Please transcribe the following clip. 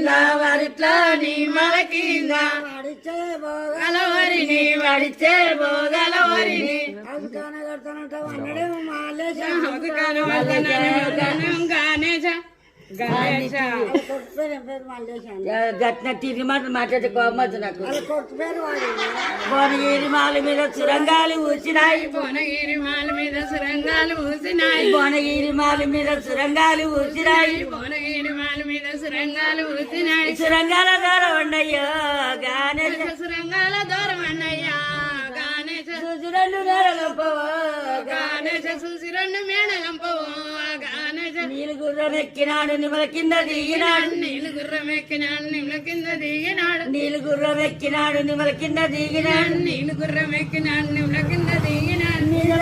కింద వరిట్లా నీ మల కింద వాడిచ్చే భోగ గలవరిని వడిచే బోగలవరిని అందుకనే కడతానంటావు అన్నడేమో మాలేశం గణేశ గణేశ కొట్టు పేరు ఏం పేరు మాలేశం గట్న తిరిగి మాట మాట్లాడే కోమచ్చు నాకు అది కొట్టు పేరు వాడి భువనగిరి మాల మీద సురంగాలు ఊసినాయి భువనగిరి మాల మీద సురంగాలు ఊసినాయి భువనగిరి మాల మీద సురంగాలు ఊసినాయి భువనగిరి మాల మీద సురంగాలు ఊసినాయి సురంగాల ద్వారా ఉండయ్యో గణేశ సురంగాల దూరం అన్నయ్యా గణేశ సుజురండు నేరలంపవో గణేశ చూసి రెండు మేడలంపవో గణేశ నీళ్ళు గుర్రం ఎక్కినాడు నిమల కింద దిగినాడు నీళ్ళు గుర్రం ఎక్కినాడు నిమ్ల కింద దిగినాడు నీళ్ళు గుర్రం ఎక్కినాడు నిమల కింద దిగినాడు నీళ్ళు గుర్రం ఎక్కినాడు నిమ్ల కింద దిగినాడు నీళ్ళు